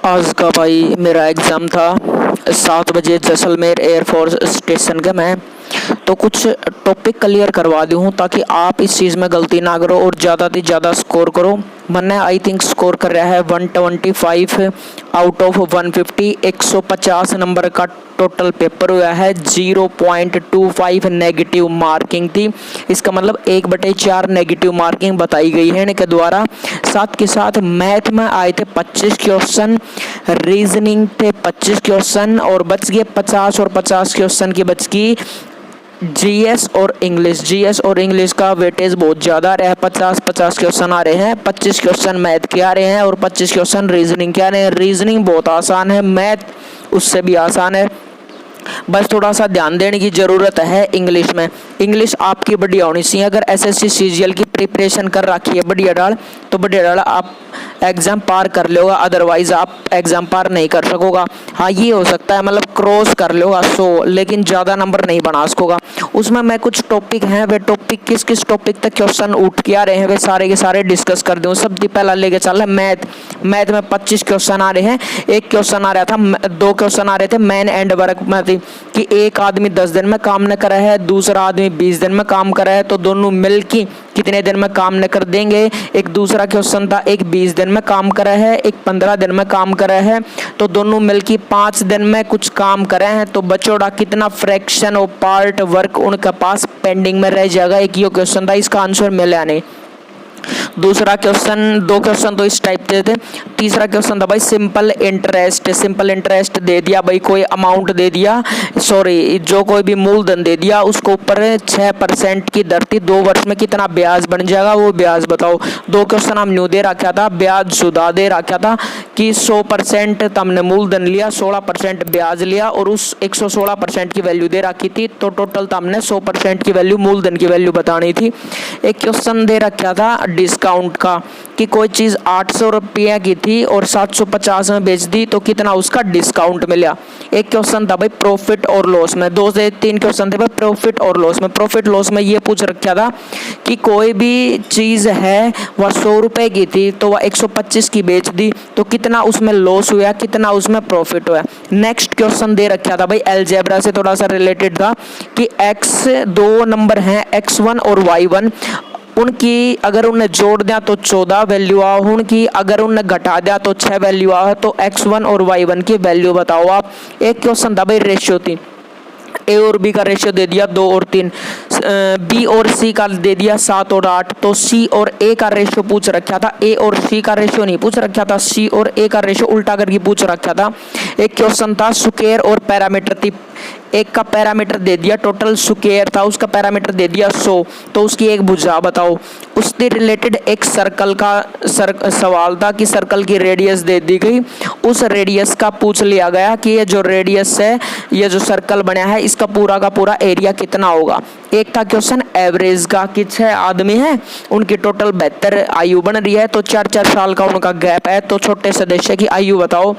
आज का भाई मेरा एग्ज़ाम था 7 बजे जैसलमेर एयरफोर्स स्टेशन के मैं तो कुछ टॉपिक क्लियर करवा दूँ ताकि आप इस चीज़ में गलती ना करो और ज़्यादा से ज़्यादा स्कोर करो। मैंने आई थिंक स्कोर कर रहा है 125 आउट ऑफ 150। 150 नंबर का टोटल पेपर हुआ है। 0.25 नेगेटिव मार्किंग थी। इसका मतलब 1/4 नेगेटिव मार्किंग बताई गई है इनके द्वारा। साथ के साथ मैथ में आए थे 25 क्वेश्चन, रीजनिंग थे 25 क्वेश्चन और बच गए 50 और 50 क्वेश्चन की बच गई जीएस और इंग्लिश का वेटेज बहुत ज़्यादा आ रहा है। 50 क्वेश्चन आ रहे हैं। 25 क्वेश्चन मैथ के आ रहे हैं और 25 क्वेश्चन रीजनिंग के आ रहे हैं। रीजनिंग बहुत आसान है, मैथ उससे भी आसान है, बस थोड़ा सा ध्यान देने की ज़रूरत है। इंग्लिश में इंग्लिश आपकी बढ़िया होनी चाहिए। अगर एसएससी सीजीएल की प्रिपरेशन कर रखी है बढ़िया डाल तो बढ़िया डाल आप एग्ज़ाम पार कर लोगा, अदरवाइज आप एग्ज़ाम पार नहीं कर सकोगा। हाँ ये हो सकता है मतलब क्रॉस कर लोगा 100, लेकिन ज़्यादा नंबर नहीं बना सकोगा। उसमें मैं कुछ टॉपिक हैं, वे टॉपिक किस टॉपिक तक क्वेश्चन उठ के आ रहे हैं वे सारे के सारे डिस्कस कर दूँ। सबसे पहला लेके चल रहा है मैथ में 25 क्वेश्चन आ रहे हैं। एक क्वेश्चन आ रहा था, 2 क्वेश्चन आ रहे थे मैन एंड वर्क में थी कि एक आदमी 10 दिन में काम न करा है, दूसरा आदमी 20 दिन में काम करा है, तो दोनों मिलके कितने दिन में काम न कर देंगे। एक दूसरा क्वेश्चन था, एक 20 दिन में काम करा है, एक 15 दिन में काम करा है, तो दोनों मिलके 5 दिन में कुछ काम करे हैं, तो बचोड़ा कितना फ्रैक्शन और पार्ट वर्क उनके पास पेंडिंग में रह जाएगा। एक ये क्वेश्चन था, इसका आंसर मिला नहीं। दूसरा क्वेश्चन, 2 क्वेश्चन तो इस टाइप के थे। तीसरा क्वेश्चन था भाई सिंपल इंटरेस्ट दे दिया भाई, कोई अमाउंट दे दिया, सॉरी जो कोई भी मूलधन दे दिया, उसको ऊपर 6% की दर थी, 2 वर्ष में कितना ब्याज बन जाएगा वो ब्याज बताओ। 2 क्वेश्चन हम न्यू दे रखा था, ब्याज सुधा दे रखा था कि 100% तुमने मूलधन लिया, 16% ब्याज लिया और उस 116% की वैल्यू दे रखी थी, तो टोटल तुमने 100% की वैल्यू मूलधन की वैल्यू बतानी थी। एक क्वेश्चन दे रखा था डिस्काउंट का कि कोई चीज़ 800 रुपये की थी और 750 में बेच दी तो कितना उसका डिस्काउंट मिला। एक क्वेश्चन था भाई प्रॉफिट और लॉस में, 2 से 3 क्वेश्चन थे भाई प्रॉफिट और लॉस में। प्रॉफिट लॉस में ये पूछ रखा था कि कोई भी चीज़ है वह 100 रुपये की थी तो वह 125 की बेच दी तो कितना उसमें लॉस हुआ, कितना उसमें प्रॉफिट हुआ। नेक्स्ट क्वेश्चन दे रखा था भाई अलजेब्रा से थोड़ा सा रिलेटेड था कि x 2 नंबर हैं x1 और y1, उनकी अगर उन्हें जोड़ दिया तो 14 वैल्यू आ, उनकी अगर उन्हें घटा दिया तो 6 वैल्यू आ, तो x1 और y1 की वैल्यू बताओ आप। एक क्वेश्चन था भाई रेशियो 3, ए और बी का रेशियो दे दिया 2 और 3, बी और सी का दे दिया 7 और 8, तो सी और ए का रेशियो पूछ रखा था। ए और सी का रेशियो नहीं पूछ रखा था, सी और ए का रेशियो उल्टा करके पूछ रखा था। एक क्वेश्चन था स्क्वायर और पैरामीटर थी, एक का पैरामीटर दे दिया, टोटल स्क्वायर था उसका पैरामीटर दे दिया 100, तो उसकी एक भुजा बताओ। उससे रिलेटेड एक सर्कल का सवाल था कि सर्कल की रेडियस दे दी गई, उस रेडियस का पूछ लिया गया कि ये जो रेडियस है, ये जो सर्कल बना है, इसका पूरा का पूरा एरिया कितना होगा। एक था क्वेश्चन एवरेज का कि 6 आदमी हैं, उनकी टोटल 72 आयु बन रही है, तो 4-4 साल का उनका गैप है, तो छोटे सदस्य की आयु बताओ।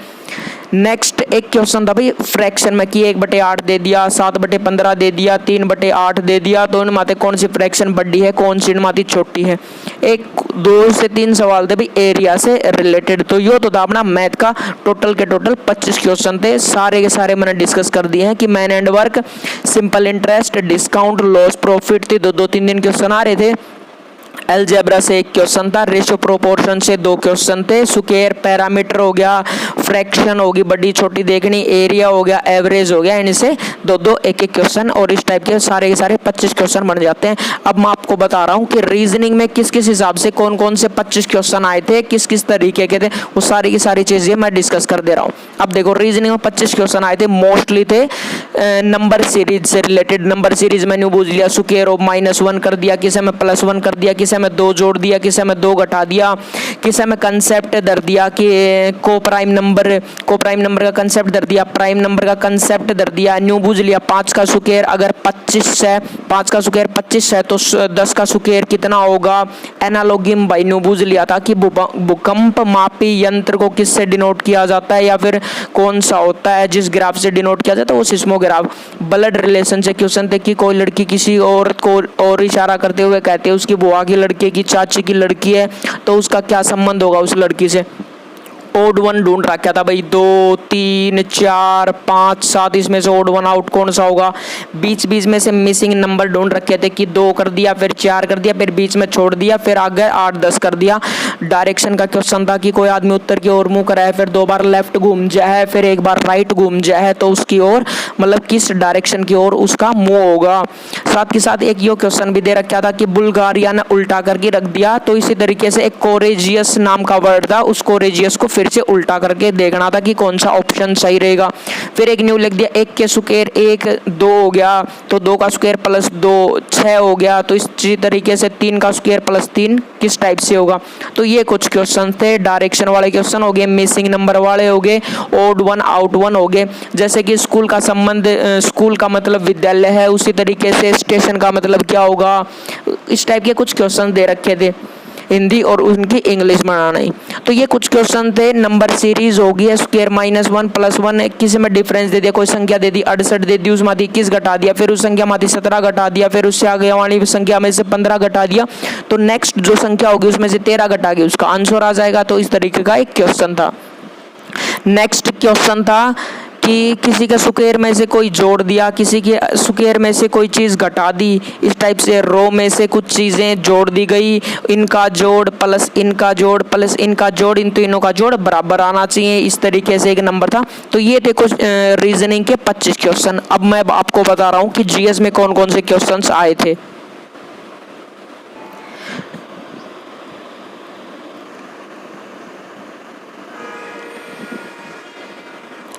नेक्स्ट एक क्वेश्चन था भाई फ्रैक्शन में कि 1/8 दे दिया, 7/15 दे दिया, 3/8 दे दिया, तो इन माते कौन सी फ्रैक्शन बड़ी है, कौन सी इन माती छोटी है। एक 2 से 3 सवाल थे भाई एरिया से रिलेटेड। तो यो तो था अपना मैथ का टोटल के टोटल 25 क्वेश्चन थे, सारे के सारे मैंने डिस्कस कर दिए हैं कि man and work, simple interest, discount, loss, profit थी, 2-2 3 क्वेश्चन आ रहे थे। अलजेब्रा से एक क्वेश्चन था, रेशियो प्रोपोर्शन से 2 क्वेश्चन थे, स्क्वायर पैरामीटर हो गया, फ्रैक्शन होगी बड़ी छोटी देखनी, एरिया हो गया, एवरेज हो गया, इनसे 2-2 एक-एक क्वेश्चन और इस टाइप के सारे 25 क्वेश्चन बन जाते हैं। अब मैं आपको बता रहा हूँ कि रीजनिंग में किस किस हिसाब से कौन कौन से 25 क्वेश्चन आए थे, किस किस तरीके के थे, वो सारी की सारी चीज़ें मैं डिस्कस कर दे रहा हूँ। अब देखो रीजनिंग में 25 क्वेश्चन आए थे, मोस्टली थे नंबर सीरीज से रिलेटेड। नंबर सीरीज मैंने बूझ लिया, स्क्वायर ऑफ -1 कर दिया, किसी में +1 कर दिया, किसी में 2 जोड़ दिया, किसी में 2 घटा दिया, किसी में कंसेप्ट धर दिया कि को प्राइम नंबर का कंसेप्ट धर दिया, प्राइम नंबर का कंसेप्ट धर दिया। न्यू बूझ लिया 5 का स्क्वायर अगर 25 है, 5 का स्क्वायर 25 है तो 10 का स्क्वायर कितना होगा। एनालॉगिम भाई न्यू बूझ लिया था कि भूकंप मापी यंत्र को किससे डिनोट किया जाता है या फिर कौन सा होता है जिस ग्राफ से डिनोट किया जाता है वो सिस्मोग्राफ। ब्लड रिलेशन से क्वेश्चन थे कि कोई लड़की किसी औरत को और इशारा करते हुए कहते हैं उसकी बुआ की लड़के की चाची की लड़की है तो उसका क्या संबंध होगा उस लड़की से। ओड वन ढूंढ रखा था भाई, 2 3 4 5 7, इसमें से ओड वन आउट कौन सा होगा। बीच बीच में से मिसिंग नंबर ढूंढ रखे थे कि 2 कर दिया, फिर 4 कर दिया, फिर बीच में छोड़ दिया, फिर आगे 8 10 कर दिया। डायरेक्शन का क्वेश्चन था कि कोई आदमी उत्तर की ओर मुंह करा है, फिर 2 बार लेफ्ट घूम जाए, फिर 1 बार राइट घूम जाए, तो उसकी ओर मतलब किस डायरेक्शन की ओर उसका मुंह होगा। साथ के साथ एक यो क्वेश्चन भी दे रखा था कि बुल्गारिया ने उल्टा करके रख दिया, तो इसी तरीके से एक कोरेजियस नाम का वर्ड था, उस कोरेजियस को फिर से उल्टा करके देखना था कि कौन सा ऑप्शन सही रहेगा। फिर एक न्यू लिख दिया, 1 के स्क्वायर 1 2 हो गया, तो 2 का स्क्वायर प्लस 2 6 हो गया, तो इसी तरीके से 3 का स्क्वायर प्लस 3 किस टाइप से होगा। तो ये कुछ क्वेश्चन थे, डायरेक्शन वाले क्वेश्चन हो गए, मिसिंग नंबर वाले हो गए, ओड वन आउट वन हो गए। जैसे कि स्कूल का संबंध, स्कूल का मतलब विद्यालय है, उसी तरीके से स्टेशन का मतलब क्या होगा, इस टाइप के कुछ क्वेश्चन दे रखे थे, हिंदी और उनकी इंग्लिश बनाना ही। तो ये कुछ क्वेश्चन थे। नंबर सीरीज होगी, स्क्वायर -1 + 1, किसी में डिफरेंस दे दिया, कोई संख्या दे दी 68 दे दी, उसमें 21 घटा दिया, फिर उस संख्या में 17 घटा दिया, फिर उससे आगे वाली संख्या में से 15 घटा दिया, तो नेक्स्ट जो संख्या होगी उसमें से 13 घटा के उसका आंसर आ जाएगा। तो इस तरीके का एक क्वेश्चन था। नेक्स्ट क्वेश्चन था कि किसी के स्क्वायर में से कोई जोड़ दिया, किसी के स्क्वायर में से कोई चीज़ घटा दी, इस टाइप से रो में से कुछ चीज़ें जोड़ दी गई, इनका जोड़ प्लस इनका जोड़ प्लस इनका जोड़, इन तीनों का जोड़ बराबर आना चाहिए, इस तरीके से एक नंबर था। तो ये थे कुछ रीजनिंग के 25 क्वेश्चन। अब मैं आपको बता रहा हूँ कि जीएस में कौन कौन से क्वेश्चन आए थे।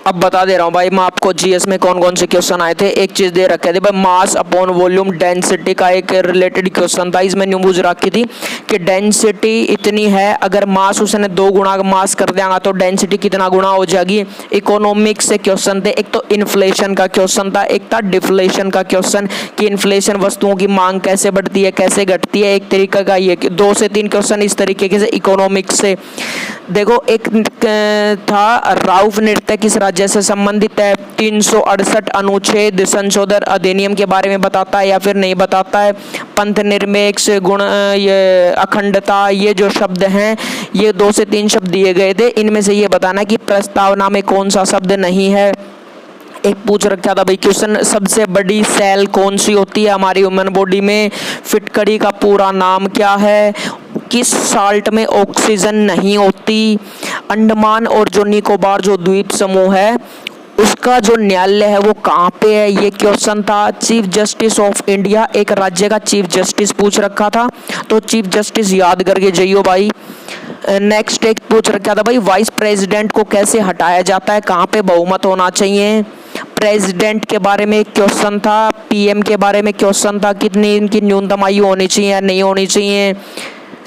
अब बता दे रहा हूँ भाई मैं आपको जीएस में कौन कौन से क्वेश्चन आए थे। एक चीज दे रखे थे भाई, मास अपॉन वॉल्यूम डेंसिटी का एक रिलेटेड क्वेश्चन था। इसमें न्यूज रखी थी कि डेंसिटी इतनी है, अगर मास उसने 2 गुना मास कर देगा तो डेंसिटी कितना गुना हो जाएगी। इकोनॉमिक्स से क्वेश्चन थे, एक तो इन्फ्लेशन का क्वेश्चन था, एक था डिफ्लेशन का क्वेश्चन कि इन्फ्लेशन वस्तुओं की मांग कैसे बढ़ती है कैसे घटती है, एक तरीका का ये 2 से 3 क्वेश्चन इस तरीके से इकोनॉमिक्स से। देखो एक था राउफ नृत्य किस राज्य से संबंधित है, 368 अनुच्छेद संशोधन अधिनियम के बारे में बताता है या फिर नहीं बताता है। पंथ निरपेक्ष गुण, ये अखंडता, ये जो शब्द हैं ये 2 से 3 शब्द दिए गए थे, इनमें से ये बताना कि प्रस्तावना में कौन सा शब्द नहीं है। एक पूछ रखा था भाई क्वेश्चन, सबसे बड़ी सेल कौन सी होती है हमारी ह्यूमन बॉडी में, फिटकड़ी का पूरा नाम क्या है, किस साल्ट में ऑक्सीजन नहीं होती, अंडमान और जो निकोबार जो द्वीप समूह है उसका जो न्यायालय है वो कहाँ पे है, ये क्वेश्चन था। चीफ जस्टिस ऑफ इंडिया, एक राज्य का चीफ जस्टिस पूछ रखा था, तो चीफ जस्टिस याद करके जाइयो भाई। नेक्स्ट एक पूछ रखा था भाई, वाइस प्रेसिडेंट को कैसे हटाया जाता है, कहाँ पे बहुमत होना चाहिए। प्रेसिडेंट के बारे में एक क्वेश्चन था, पीएम के बारे में क्वेश्चन था, कितनी इनकी न्यूनतम आयु होनी चाहिए या नहीं होनी चाहिए।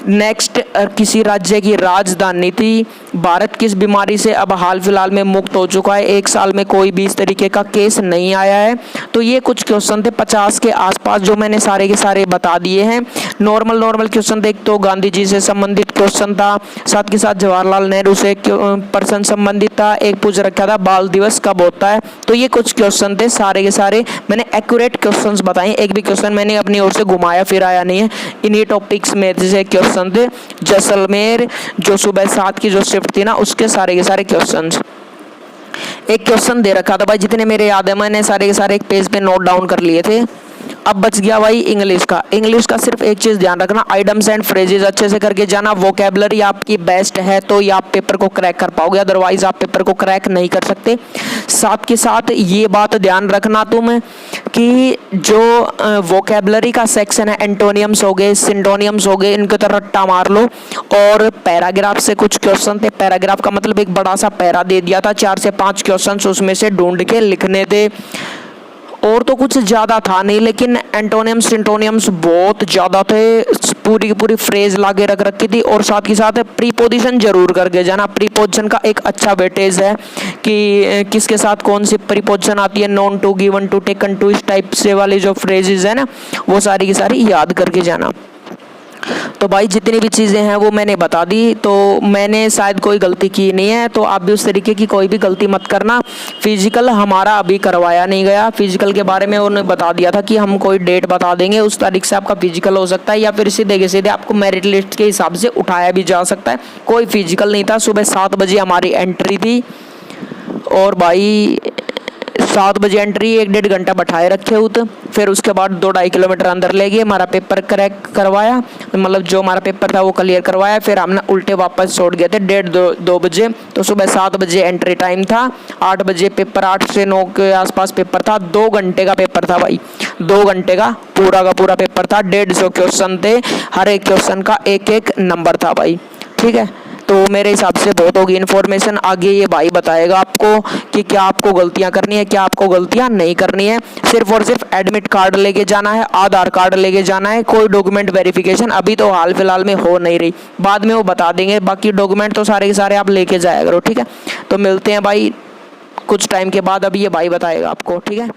नेक्स्ट किसी राज्य की राजधानी थी। भारत किस बीमारी से अब हाल फिलहाल में मुक्त हो चुका है, 1 साल में कोई भी इस तरीके का केस नहीं आया है। तो ये कुछ क्वेश्चन थे 50 के आसपास जो मैंने सारे के सारे बता दिए हैं। नॉर्मल क्वेश्चन थे, एक तो गांधी जी से संबंधित क्वेश्चन था, साथ के साथ जवाहरलाल नेहरू से पर्सन संबंधित था, एक पूछ रखा था बाल दिवस कब होता है। तो ये कुछ क्वेश्चन थे, सारे के सारे मैंने एक्यूरेट क्वेश्चन बताए, एक भी क्वेश्चन मैंने अपनी ओर से घुमाया फिराया नहीं है। इन्हीं टॉपिक्स में से क्वेश्चन थे। जैसलमेर जो सुबह 7 की जो शिफ्ट थी ना, उसके सारे के सारे क्वेश्चंस। एक क्वेश्चन दे रखा था भाई, जितने मेरे याद है मैंने सारे के सारे एक पेज पे नोट डाउन कर लिए थे। अब बच गया भाई इंग्लिश का। इंग्लिश का सिर्फ एक चीज ध्यान रखना, आइटम्स एंड फ्रेजेस अच्छे से करके जाना। वोकैबुलरी आपकी बेस्ट है तो ये आप पेपर को क्रैक कर पाओगे, अदरवाइज आप पेपर को क्रैक नहीं कर सकते। साथ के साथ ये बात ध्यान रखना तुम कि जो वोकैबुलरी का सेक्शन है, एंटोनियम्स हो गए, सिंटोनियम्स हो गए, इनके तरह रट्टा मार लो। और पैराग्राफ से कुछ क्वेश्चन थे, पैराग्राफ का मतलब एक बड़ा सा पैरा दे दिया था, 4 से 5 क्वेश्चन उसमें से ढूंढ के लिखने थे। और तो कुछ ज़्यादा था नहीं, लेकिन एंटोनियम्स सिंटोनियम्स बहुत ज़्यादा थे, पूरी की पूरी फ्रेज लाके रख रखी थी। और साथ ही साथ प्रीपोजिशन जरूर करके जाना। प्रीपोजिशन का एक अच्छा वेटेज है कि किसके साथ कौन सी प्रीपोजिशन आती है, known to, given to, taken to, इस टाइप से वाली जो फ्रेजेस है ना, वो सारी की सारी याद करके जाना। तो भाई जितनी भी चीज़ें हैं वो मैंने बता दी, तो मैंने शायद कोई गलती की नहीं है, तो आप भी उस तरीके की कोई भी गलती मत करना। फिजिकल हमारा अभी करवाया नहीं गया, फिजिकल के बारे में उन्होंने बता दिया था कि हम कोई डेट बता देंगे, उस तारीख से आपका फिजिकल हो सकता है, या फिर सीधे के सीधे आपको मेरिट लिस्ट के हिसाब से उठाया भी जा सकता है। कोई फिजिकल नहीं था। सुबह 7 बजे हमारी एंट्री थी, और भाई 7 बजे एंट्री, 1-1.5 घंटा बैठाए रखे उत। फिर उसके बाद 2-2.5 किलोमीटर अंदर ले गए, हमारा पेपर क्रैक करवाया, मतलब जो हमारा पेपर था वो क्लियर करवाया। फिर हमने उल्टे वापस छोड़ गए थे 1:30-2 बजे। तो सुबह 7 बजे एंट्री टाइम था, 8 बजे पेपर, 8 से 9 के आसपास पेपर था। 2 घंटे का पेपर था भाई, 2 घंटे का पूरा पेपर था। 150 क्वेश्चन थे, हर एक क्वेश्चन का 1-1 नंबर था भाई, ठीक है। तो मेरे हिसाब से बहुत होगी इन्फॉर्मेशन। आगे ये भाई बताएगा आपको कि क्या आपको गलतियां करनी है, क्या आपको गलतियां नहीं करनी है। सिर्फ और सिर्फ एडमिट कार्ड लेके जाना है, आधार कार्ड लेके जाना है। कोई डॉक्यूमेंट वेरिफिकेशन अभी तो हाल फिलहाल में हो नहीं रही, बाद में वो बता देंगे। बाकी डॉक्यूमेंट तो सारे के सारे आप लेके जाया करो, ठीक है। तो मिलते हैं भाई कुछ टाइम के बाद, अभी ये भाई बताएगा आपको, ठीक है।